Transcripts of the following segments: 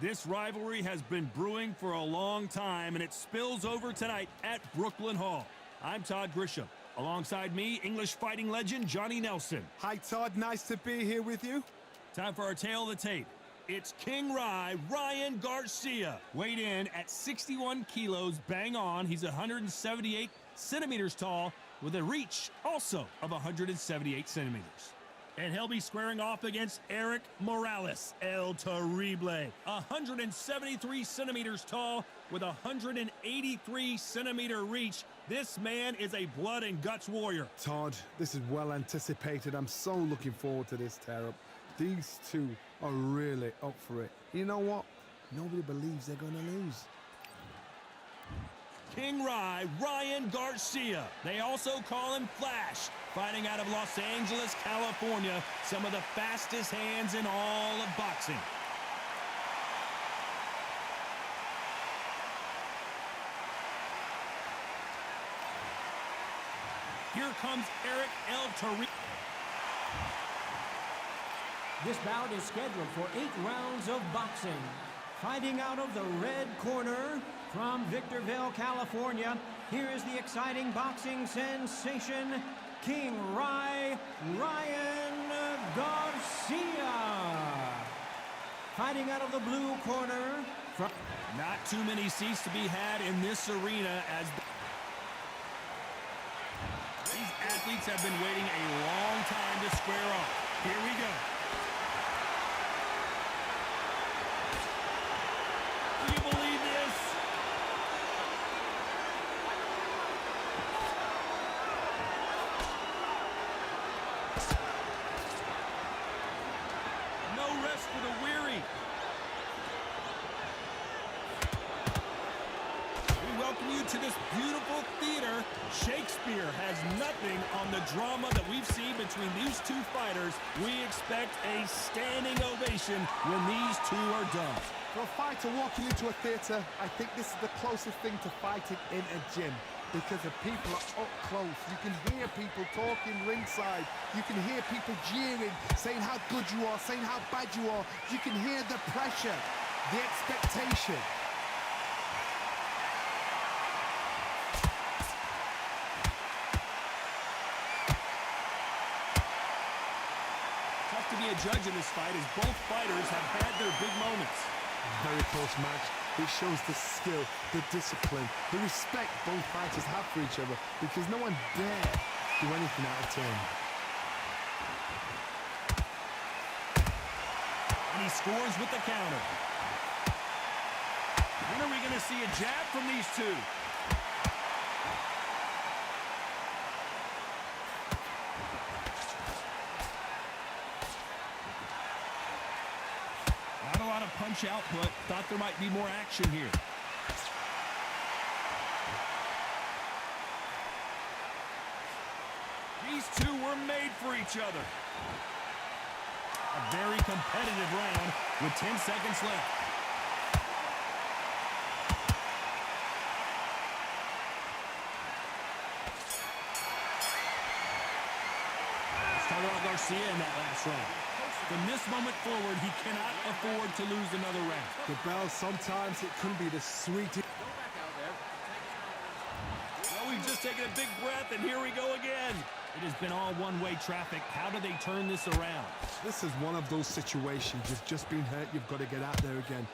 This rivalry has been brewing for a long time, and it spills over tonight at Brooklyn Hall. I'm Todd Grisham. Alongside me, English fighting legend Johnny Nelson. Hi, Todd. Nice to be here with you. Time for our tale of the tape. It's King Ryan Garcia. Weighed in at 61 kilos, bang on. He's 178 centimeters tall with a reach also of 178 centimeters. And he'll be squaring off against Erik Morales, El Terrible. 173 centimeters tall with 183 centimeter reach. This man is a blood and guts warrior. Todd, this is well anticipated. I'm so looking forward to this tear-up. These two are really up for it. You know what? Nobody believes they're going to lose. King Ryan Garcia. They also call him Flash. Fighting out of Los Angeles, California. Some of the fastest hands in all of boxing. Here comes Erik El Terrible. This bout is scheduled for 8 rounds of boxing. Fighting out of the red corner from Victorville, California, here is the exciting boxing sensation, King Ryan Garcia. Fighting out of the blue corner from... Not too many seats to be had in this arena as these athletes have been waiting a long time to square off. Here we go. Can you believe this? No rest for the weary. We welcome you to this beautiful theater. Shakespeare has nothing on the drama that we've seen between these two fighters. We expect a standing ovation when these two are done. For a fighter walking into a theatre, I think this is the closest thing to fighting in a gym because the people are up close. You can hear people talking ringside. You can hear people jeering, saying how good you are, saying how bad you are. You can hear the pressure, the expectation. Tough to be a judge in this fight as both fighters have had their big moments. Very close match. It shows the skill, the discipline, the respect both fighters have for each other because no one dare do anything out of turn. And he scores with the counter. When are we going to see a jab from these two? Not a lot of punch output. Thought there might be more action here. These two were made for each other. A very competitive round with 10 seconds left. Let's talk about Garcia in that last round. From this moment forward, he cannot afford to lose another round. The bell, sometimes it can be the sweetest. Well, we've just taken a big breath, and here we go again. It has been all one-way traffic. How do they turn this around? This is one of those situations. You've just been hurt. You've got to get out there again.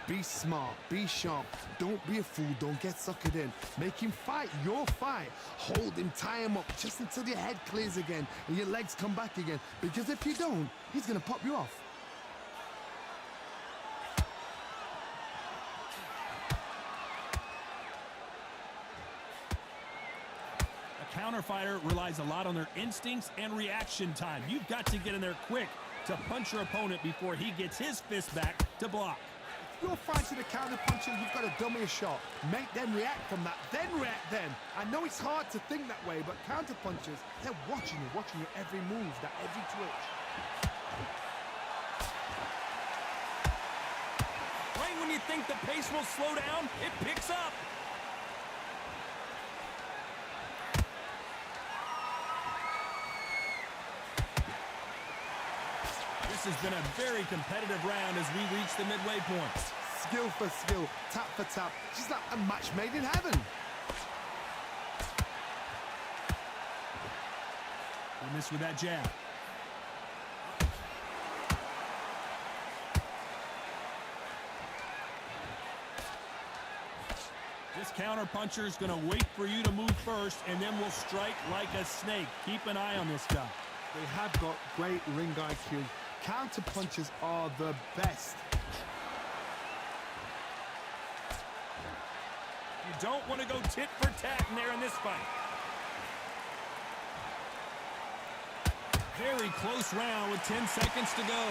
Be smart. Be sharp. Don't be a fool. Don't get suckered in. Make him fight your fight. Hold him, tie him up just until your head clears again and your legs come back again. Because if you don't, he's going to pop you off. A counter fighter relies a lot on their instincts and reaction time. You've got to get in there quick to punch your opponent before he gets his fist back to block. You're fighting a counter puncher, you've got to dummy a shot. Make them react from that, then react then. I know it's hard to think that way, but counter punchers, they're watching you every move, that every twitch. Right when you think the pace will slow down, it picks up. This This has been a very competitive round as we reach the midway point. Skill for skill, tap for tap. Just like a match made in heaven. He missed with that jab. This counter-puncher is going to wait for you to move first, and then will strike like a snake. Keep an eye on this guy. They have got great ring IQ. Counter punches are the best. You don't want to go tit for tat in there in this fight. Very close round with 10 seconds to go.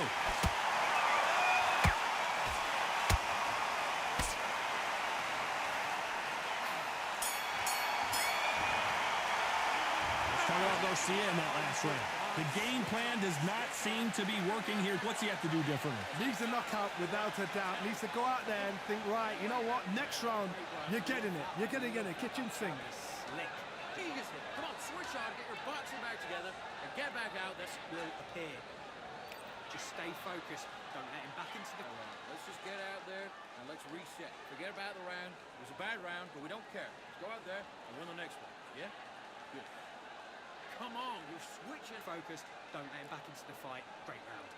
Let's talk about Garcia in that last round. The game plan does not seem to be working here. What's he have to do differently? Needs a knockout without a doubt. Needs to go out there and think, right, you know what? Next round, you're getting it. You're going to get a kitchen sink. Slick. Easy. Come on, switch on, get your boxing back together, and get back out. This will appear. Just stay focused. Don't let him back into the... Let's just get out there and let's reset. Forget about the round. It was a bad round, but we don't care. Let's go out there and win the next one. Yeah? Good. Come on, you're switching focus. Don't let him back into the fight. Great round.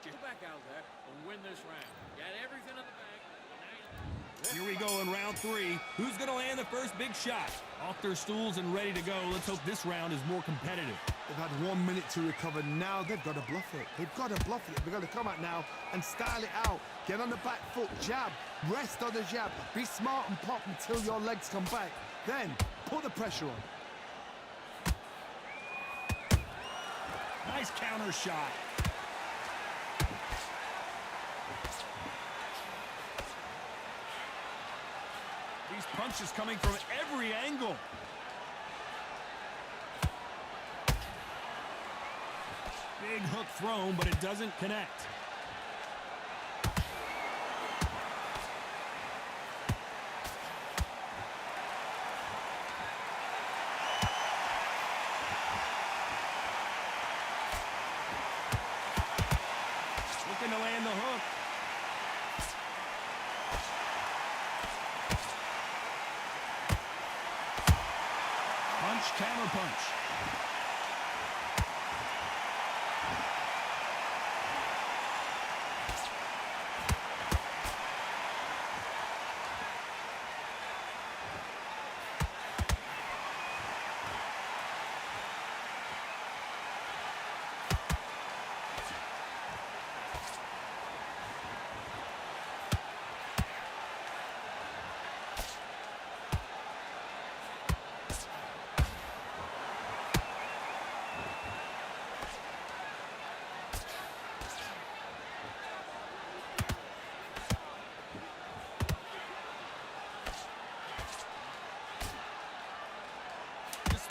Just go back out there and win this round. Got everything in the bag. Here we go in round 3. Who's going to land the first big shot? Off their stools and ready to go. Let's hope this round is more competitive. They've had 1 minute to recover. Now they've got to bluff it. They've got to bluff it. They've got to come out now and style it out. Get on the back foot, jab, rest on the jab. Be smart and pop until your legs come back. Then put the pressure on. Nice counter shot. These punches coming from every angle. Big hook thrown, but it doesn't connect. Looking to land the hook. Punch, counter punch.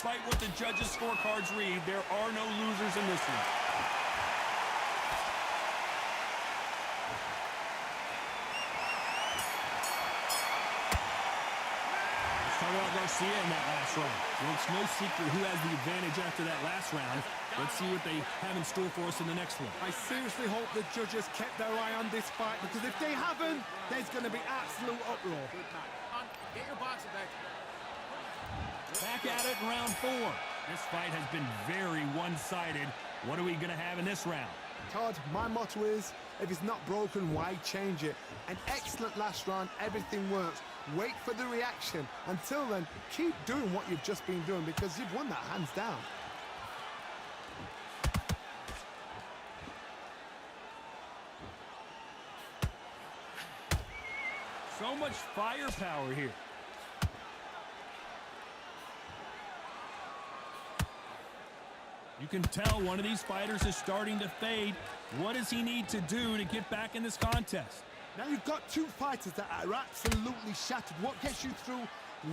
Despite what the judges' scorecards read, there are no losers in this one. Let's talk about Garcia in that last round. Well, it's no secret who has the advantage after that last round. Let's see what they have in store for us in the next one. I seriously hope the judges kept their eye on this fight, because if they haven't, there's going to be absolute uproar. Get your boxing back. Back at it in round 4. This fight has been very one-sided. What are we going to have in this round? Todd, my motto is, if it's not broken, why change it? An excellent last round, everything works. Wait for the reaction. Until then, keep doing what you've just been doing, because you've won that hands down. So much firepower here. You can tell one of these fighters is starting to fade. What does he need to do to get back in this contest? Now you've got two fighters that are absolutely shattered. What gets you through?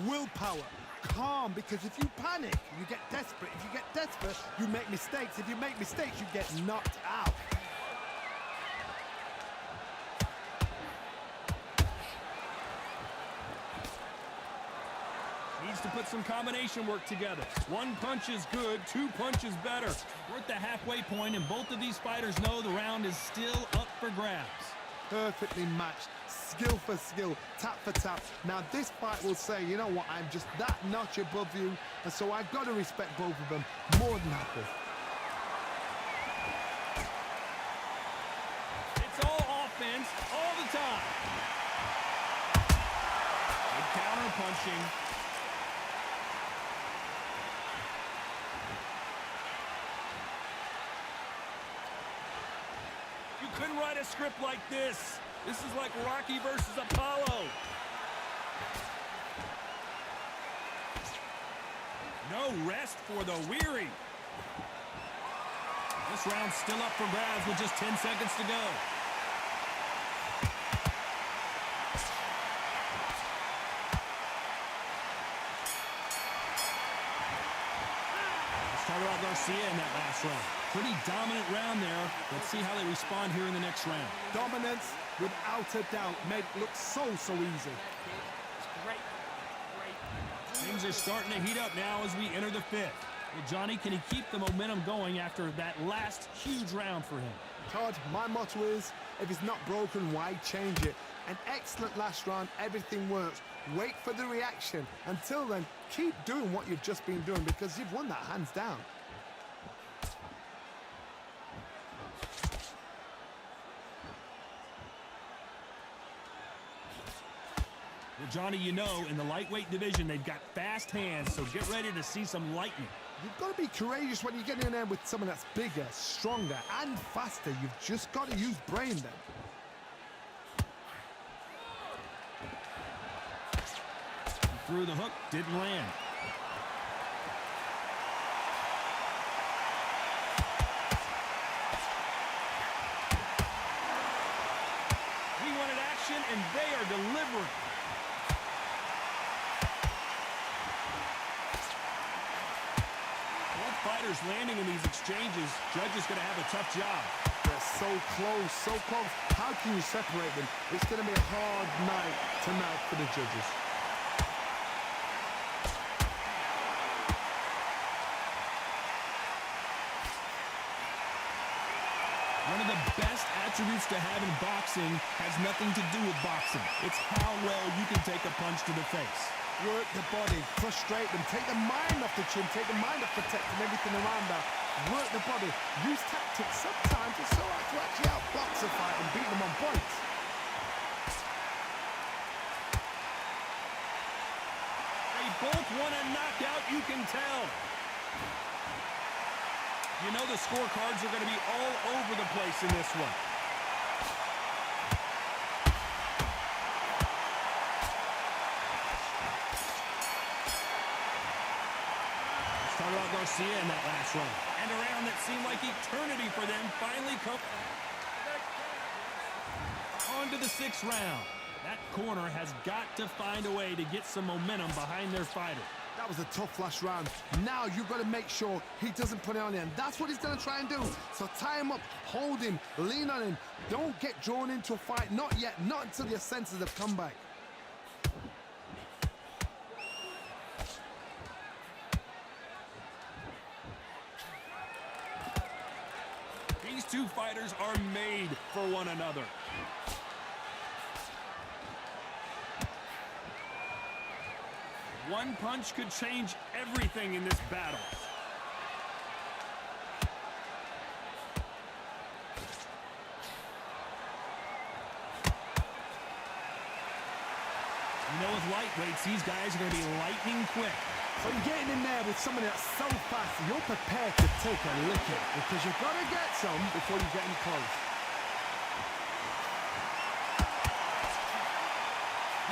Willpower. Calm, because if you panic, you get desperate. If you get desperate, you make mistakes. If you make mistakes, you get knocked out. He's needs to put some combination work together. One punch is good, two punches better. We're at the halfway point, and both of these fighters know the round is still up for grabs. Perfectly matched, skill for skill, tap for tap. Now this fight will say, you know what, I'm just that notch above you, and so I've got to respect both of them more than happy. It's all offense all the time. Good counter punching. You couldn't write a script like this. This is like Rocky versus Apollo. No rest for the weary. This round's still up for grabs with just 10 seconds to go. Let's talk about Garcia in that last round. Pretty dominant round there. Let's see how they respond here in the next round. Dominance, without a doubt, made it look so easy. Things are starting to heat up now as we enter the fifth. Well, Johnny, can he keep the momentum going after that last huge round for him? Todd, my motto is, if it's not broken, why change it? An excellent last round, everything works. Wait for the reaction. Until then, keep doing what you've just been doing because you've won that hands down. Well, Johnny, you know, in the lightweight division, they've got fast hands, so get ready to see some lightning. You've got to be courageous when you get in there with someone that's bigger, stronger, and faster. You've just got to use brain then. He threw the hook, didn't land. We wanted action, and they are delivering. Fighters landing in these exchanges, judges going to have a tough job. They're so close, so close. How can you separate them? It's going to be a hard night tonight for the judges. One of the best attributes to have in boxing has nothing to do with boxing. It's how well you can take a punch to the face. Work the body, frustrate them, take the mind off the chin, take the mind off protecting everything around that. Work the body, use tactics. Sometimes it's so hard to actually outbox a fight and beat them on points. They both want a knockout, you can tell. You know the scorecards are going to be all over the place in this one. Talk about Garcia in that last round. And a round that seemed like eternity for them finally come on to the sixth round. That corner has got to find a way to get some momentum behind their fighter. That was a tough last round. Now you've got to make sure he doesn't put it on him. That's what he's going to try and do. So tie him up, hold him, lean on him. Don't get drawn into a fight. Not yet. Not until your senses have come back. These two fighters are made for one another. One punch could change everything in this battle. You know, with lightweights, these guys are going to be lightning quick. So you're getting in there with someone that's so fast, you're prepared to take a licking because you've got to get some before you get in close.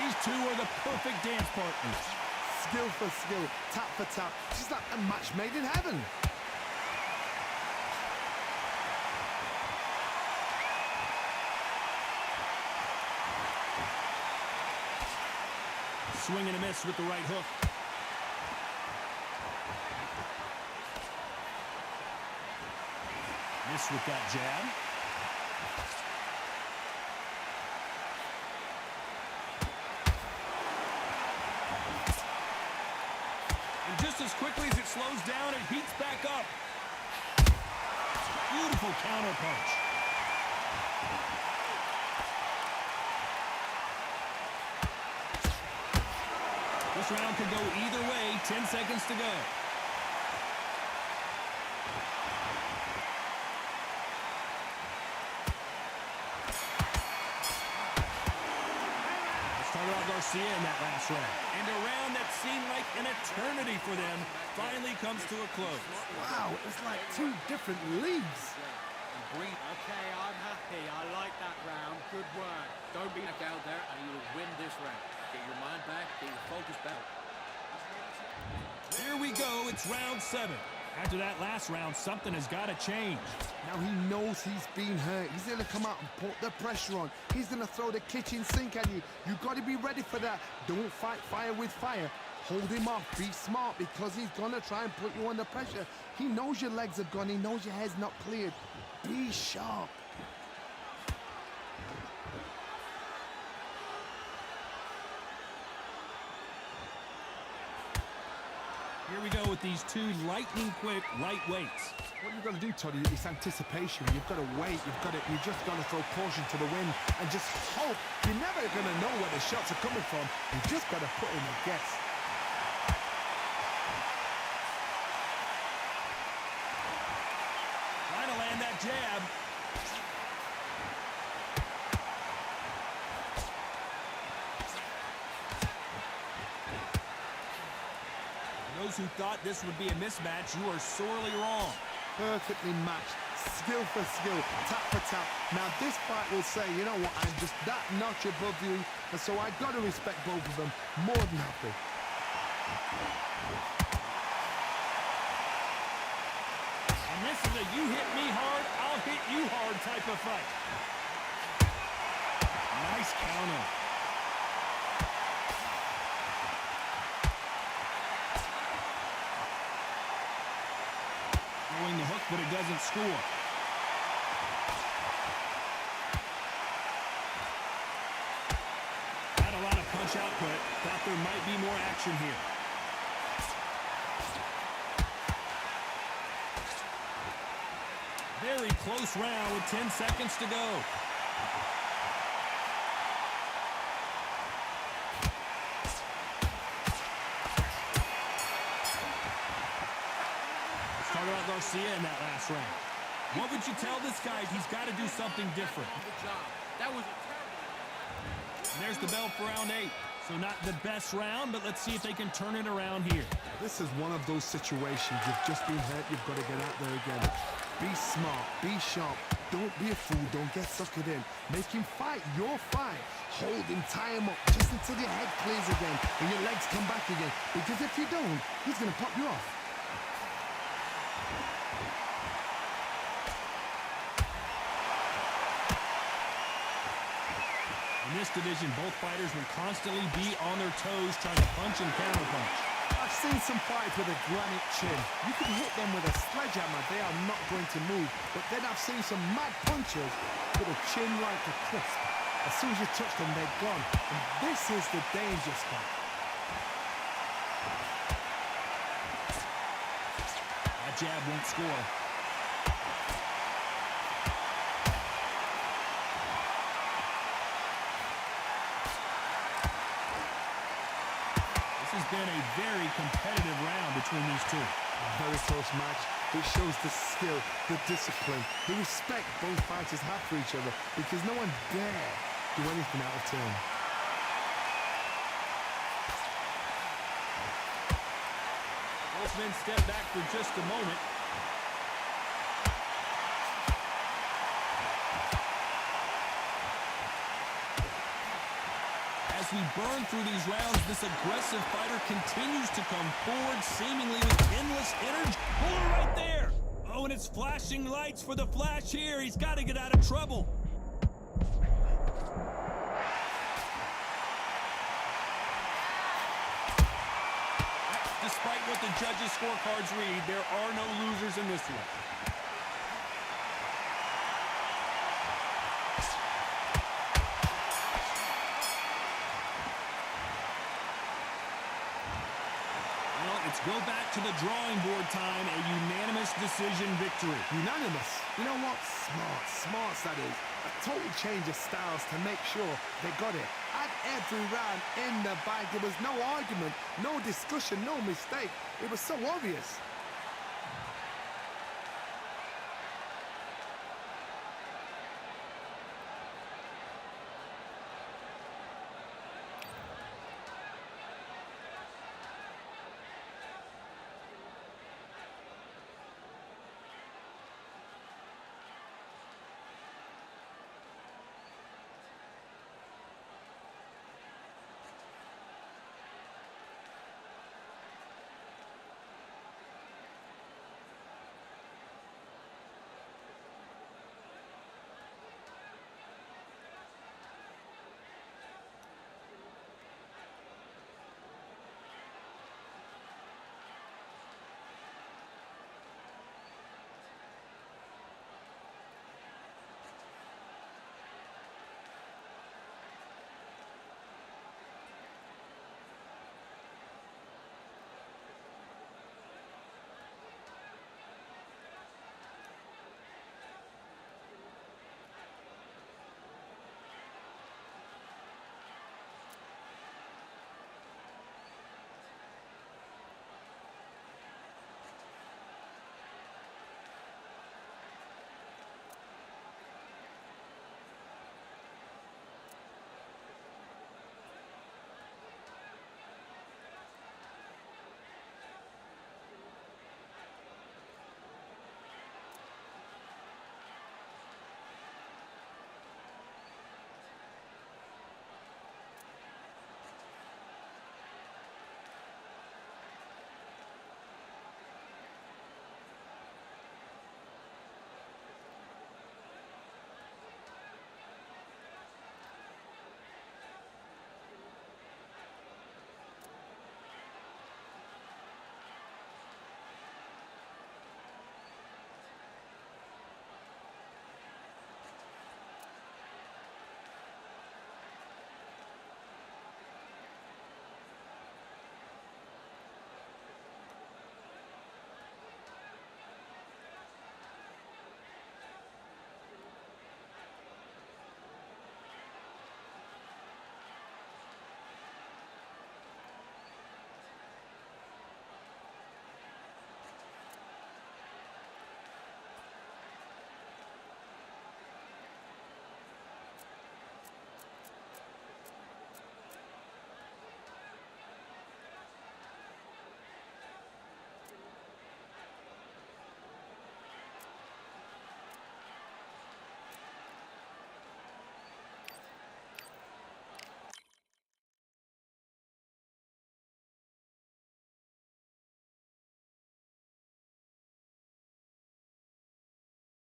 These two are the perfect dance partners. Skill for skill, tap for tap. She's like a match made in heaven. Swing and a miss with the right hook. Miss with that jab. Just as quickly as it slows down, it heats back up. Beautiful counter punch. This round could go either way. 10 seconds to go. Started out Garcia in that last round. And a round that seemed like an eternity for them finally comes to a close. Wow, it's like two different leagues. Okay, I'm happy. I like that round. Good work. Don't be back out there and you'll win this round. Get your mind back, get your focus back. Here we go. It's round 7. After that last round, something has got to change. Now he knows he's been hurt. He's going to come out and put the pressure on. He's going to throw the kitchen sink at you. You've got to be ready for that. Don't fight fire with fire. Hold him off. Be smart because he's going to try and put you under pressure. He knows your legs are gone. He knows your head's not cleared. Be sharp. Here we go with these two lightning-quick lightweights. What you've got to do, Toddy, is anticipation. You've got to wait. You just got to throw caution to the wind and just hope. You're never going to know where the shots are coming from. You just got to put in a guess. Trying to land that jab. Those who thought this would be a mismatch, you are sorely wrong. Perfectly matched, skill for skill, tap for tap. Now this fight will say, you know what, I'm just that notch above you, and so I got to respect both of them more than happy. And this is a you hit me hard, I'll hit you hard type of fight. Nice counter. The hook, but it doesn't score. Had a lot of punch output. Thought there might be more action here. Very close round with 10 seconds to go. Started out Garcia in that last round. What would you tell this guy? He's got to do something different. Good job. That was a terrible. And there's the bell for round 8. So not the best round, but let's see if they can turn it around here. This is one of those situations. You've just been hurt. You've got to get out there again. Be smart. Be sharp. Don't be a fool. Don't get suckered in. Make him fight your fight. Hold him, tie him up, just until your head clears again and your legs come back again. Because if you don't, he's going to pop you off. In this division, both fighters will constantly be on their toes trying to punch and counterpunch. I've seen some fights with a granite chin. You can hit them with a sledgehammer, they are not going to move. But then I've seen some mad punchers with a chin like a crisp. As soon as you touch them, they're gone. And this is the danger spot. That jab won't score. This has been a very competitive round between these two. A very close match. It shows the skill, the discipline, the respect both fighters have for each other because no one dare do anything out of turn. Both men step back for just a moment. As we burn through these rounds, this aggressive fighter continues to come forward, seemingly with endless energy. Pull her right there! Oh, and it's flashing lights for the flash here. He's got to get out of trouble. Despite what the judges' scorecards read, there are no losers in this one. It's Let's go back to the drawing board time. A unanimous decision victory. Unanimous. You know what? Smart that is. A total change of styles to make sure they got it. At every round in the bag, there was no argument, no discussion, no mistake. It was so obvious.